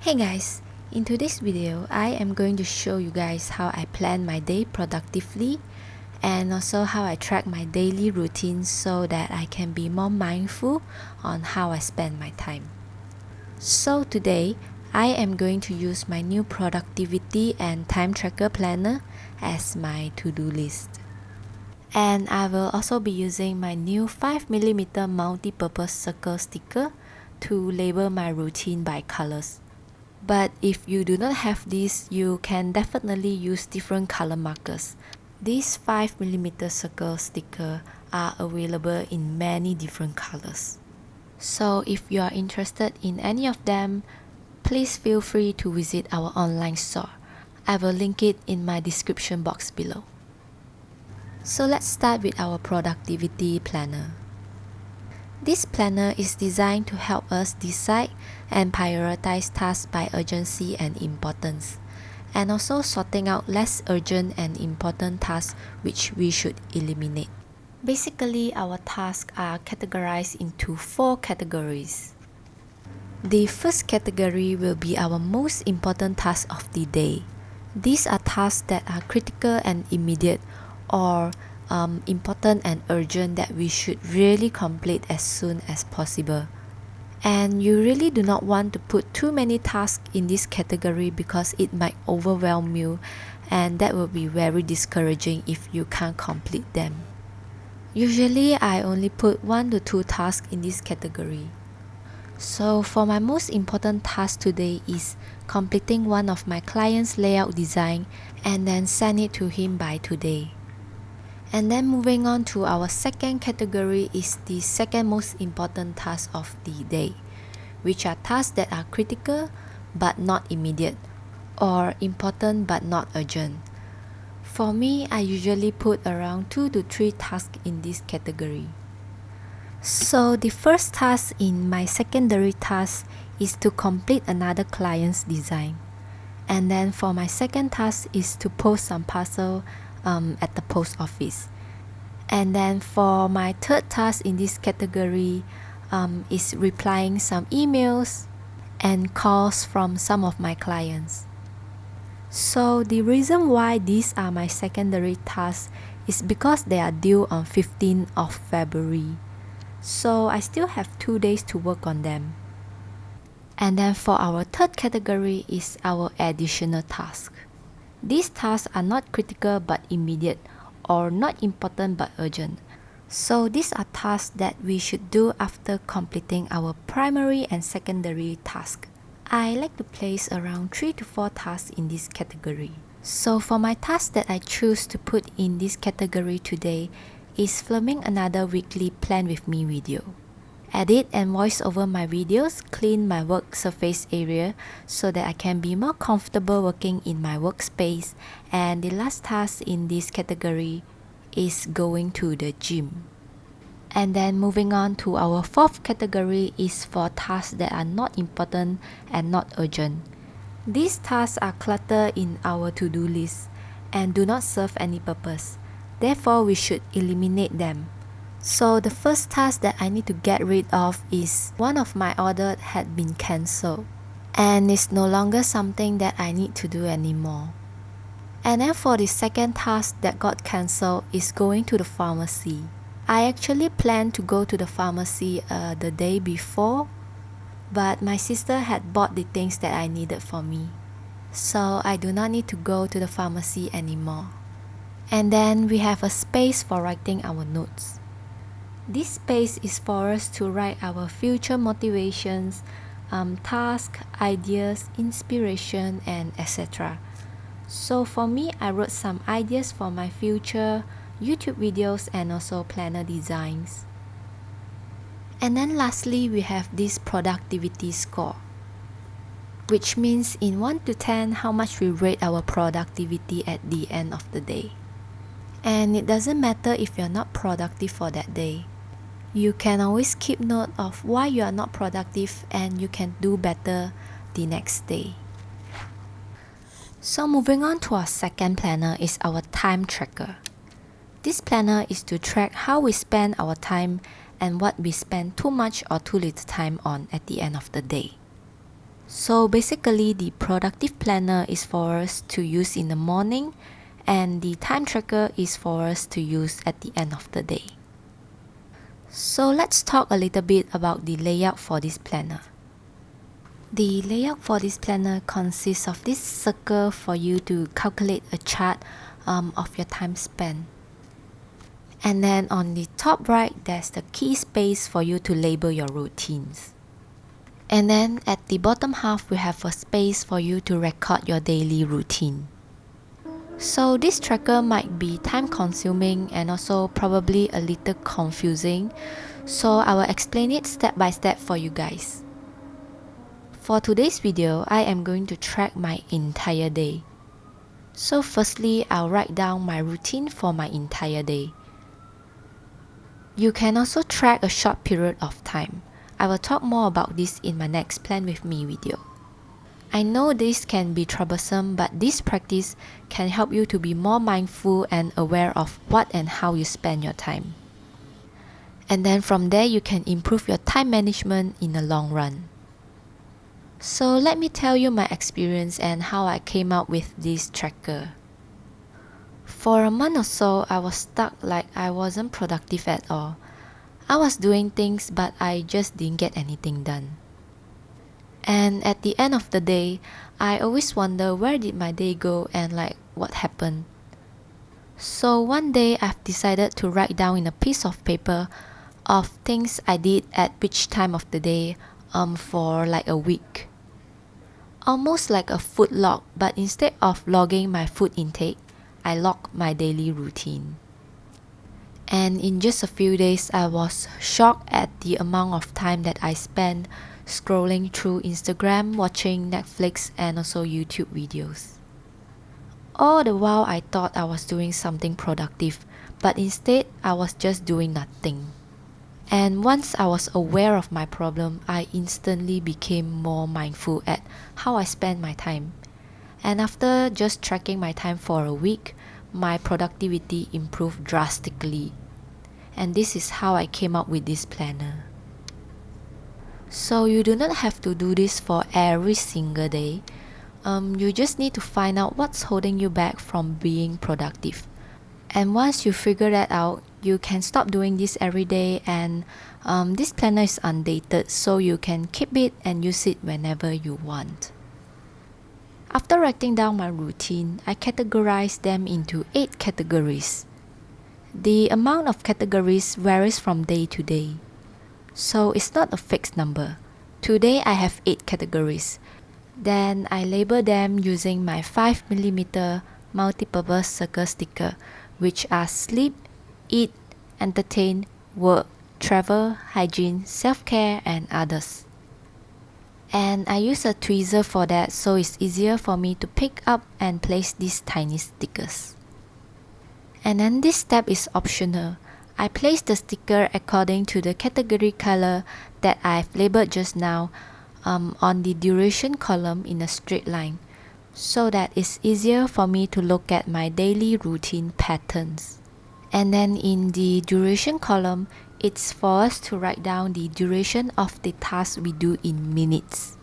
Hey guys, in today's video, I am going to show you guys how I plan my day productively and also how I track my daily routine so that I can be more mindful on how I spend my time. So today, I am going to use my new productivity and time tracker planner as my to-do list. And I will also be using my new 5mm multi-purpose circle sticker to label my routine by colors. But if you do not have this, you can definitely use different color markers. These 5mm circle stickers are available in many different colors. So if you are interested in any of them, please feel free to visit our online store. I will link it in my description box below. So let's start with our productivity planner. This planner is designed to help us decide and prioritize tasks by urgency and importance, and also sorting out less urgent and important tasks which we should eliminate. Basically, our tasks are categorized into 4 categories. The first category will be our most important tasks of the day. These are tasks that are critical and immediate, or important and urgent that we should really complete as soon as possible. And you really do not want to put too many tasks in this category because it might overwhelm you, and that will be very discouraging if you can't complete them. Usually I only put 1 to 2 tasks in this category. So for my most important task today is completing one of my client's layout design and then send it to him by today. And then moving on to our second category is the second most important task of the day, which are tasks that are critical but not immediate, or important but not urgent. For me, I usually put around 2 to 3 tasks in this category. So the first task in my secondary task is to complete another client's design. And then for my second task is to post some parcel at the post office. And then for my third task in this category is replying some emails and calls from some of my clients. So the reason why these are my secondary tasks is because they are due on 15th of February. So I still have 2 days to work on them. And then for our third category is our additional task. These tasks are not critical but immediate, or not important but urgent. So these are tasks that we should do after completing our primary and secondary tasks. I like to place around 3 to 4 tasks in this category. So for my task that I choose to put in this category today is filming another weekly Plan With Me video. Edit and voice over my videos, clean my work surface area so that I can be more comfortable working in my workspace. And the last task in this category is going to the gym. And then moving on to our fourth category is for tasks that are not important and not urgent. These tasks are cluttered in our to-do list and do not serve any purpose. Therefore, we should eliminate them. So the first task that I need to get rid of is one of my orders had been cancelled and it's no longer something that I need to do anymore. And then for the second task that got cancelled is going to the pharmacy. I actually planned to go to the pharmacy the day before, but my sister had bought the things that I needed for me. So I do not need to go to the pharmacy anymore. And then we have a space for writing our notes. This space is for us to write our future motivations, tasks, ideas, inspiration, and etc. So for me, I wrote some ideas for my future YouTube videos and also planner designs. And then lastly, we have this productivity score, which means in 1 to 10 how much we rate our productivity at the end of the day. And it doesn't matter if you're not productive for that day. You can always keep note of why you are not productive and you can do better the next day. So moving on to our second planner is our time tracker. This planner is to track how we spend our time and what we spend too much or too little time on at the end of the day. So basically, the productive planner is for us to use in the morning, and the time tracker is for us to use at the end of the day. So let's talk a little bit about the layout for this planner. The layout for this planner consists of this circle for you to calculate a chart of your time spent. And then on the top right, there's the key space for you to label your routines. And then at the bottom half, we have a space for you to record your daily routine. So this tracker might be time consuming and also probably a little confusing. So I will explain it step by step for you guys. For today's video, I am going to track my entire day. So firstly, I'll write down my routine for my entire day. You can also track a short period of time. I will talk more about this in my next Plan With Me video. I know this can be troublesome, but this practice can help you to be more mindful and aware of what and how you spend your time. And then from there, you can improve your time management in the long run. So let me tell you my experience and how I came up with this tracker. For a month or so, I was stuck like I wasn't productive at all. I was doing things, but I just didn't get anything done. And at the end of the day, I always wonder where did my day go and like what happened. So one day I've decided to write down in a piece of paper of things I did at which time of the day for like a week. Almost like a food log, but instead of logging my food intake, I log my daily routine. And in just a few days, I was shocked at the amount of time that I spent scrolling through Instagram, watching Netflix and also YouTube videos. All the while I thought I was doing something productive, but instead I was just doing nothing. And once I was aware of my problem, I instantly became more mindful at how I spend my time. And after just tracking my time for a week, my productivity improved drastically. And this is how I came up with this planner. So you do not have to do this for every single day. You just need to find out what's holding you back from being productive. And once you figure that out, you can stop doing this every day, and this planner is undated, so you can keep it and use it whenever you want. After writing down my routine, I categorized them into 8 categories. The amount of categories varies from day to day, so it's not a fixed number. Today I have 8 categories. Then I label them using my 5mm multi-purpose circle sticker, which are sleep, eat, entertain, work, travel, hygiene, self-care, and others. And I use a tweezer for that, so it's easier for me to pick up and place these tiny stickers. And then this step is optional. I place the sticker according to the category color that I've labeled just now on the duration column in a straight line, so that it's easier for me to look at my daily routine patterns. And then in the duration column, it's for us to write down the duration of the task we do in minutes.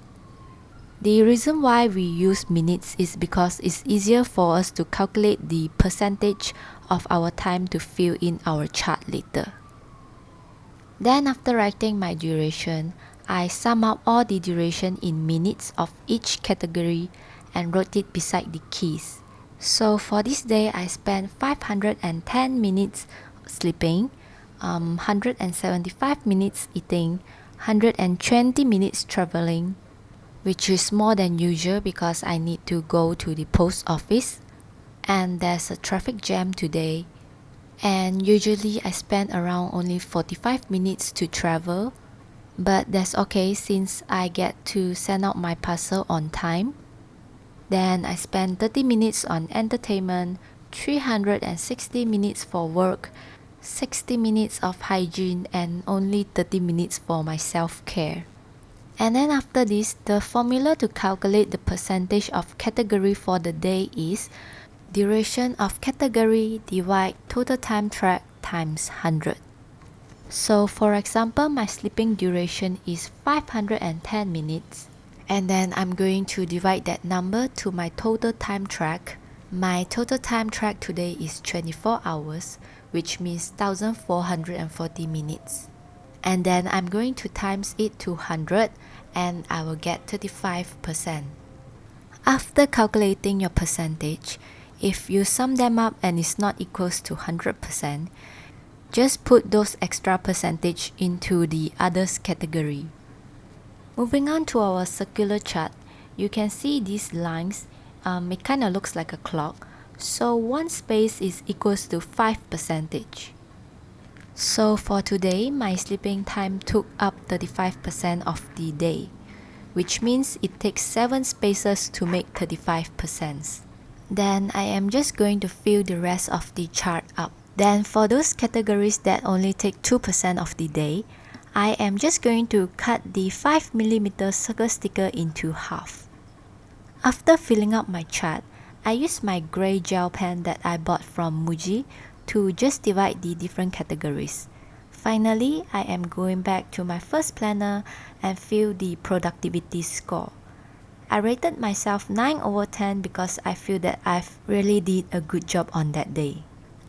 The reason why we use minutes is because it's easier for us to calculate the percentage of our time to fill in our chart later. Then after writing my duration, I sum up all the duration in minutes of each category and wrote it beside the keys. So for this day, I spent 510 minutes sleeping, 175 minutes eating, 120 minutes traveling, which is more than usual because I need to go to the post office and there's a traffic jam today. And usually I spend around only 45 minutes to travel, but that's okay since I get to send out my parcel on time. Then I spend 30 minutes on entertainment, 360 minutes for work, 60 minutes of hygiene, and only 30 minutes for my self-care. And then after this, the formula to calculate the percentage of category for the day is duration of category divide total time track times 100. So for example, my sleeping duration is 510 minutes And then I'm going to divide that number to my total time track. My total time track today is 24 hours, which means 1440 minutes. And then I'm going to times it to 100 and I will get 35%. After calculating your percentage, if you sum them up and it's not equals to 100%, just put those extra percentage into the others category. Moving on to our circular chart, you can see these lines, it kind of looks like a clock. So one space is equals to 5%. So for today, my sleeping time took up 35% of the day, which means it takes 7 spaces to make 35%. Then I am just going to fill the rest of the chart up. Then for those categories that only take 2% of the day, I am just going to cut the 5mm circle sticker into half. After filling up my chart, I use my grey gel pen that I bought from Muji to just divide the different categories. Finally, I am going back to my first planner and fill the productivity score. I rated myself 9/10 because I feel that I've really did a good job on that day.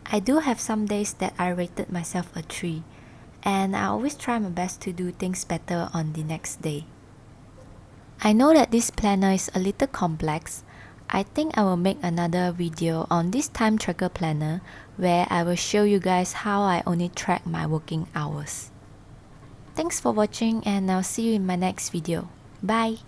I do have some days that I rated myself a 3, and I always try my best to do things better on the next day. I know that this planner is a little complex. I think I will make another video on this time tracker planner where I will show you guys how I only track my working hours. Thanks for watching and I'll see you in my next video. Bye!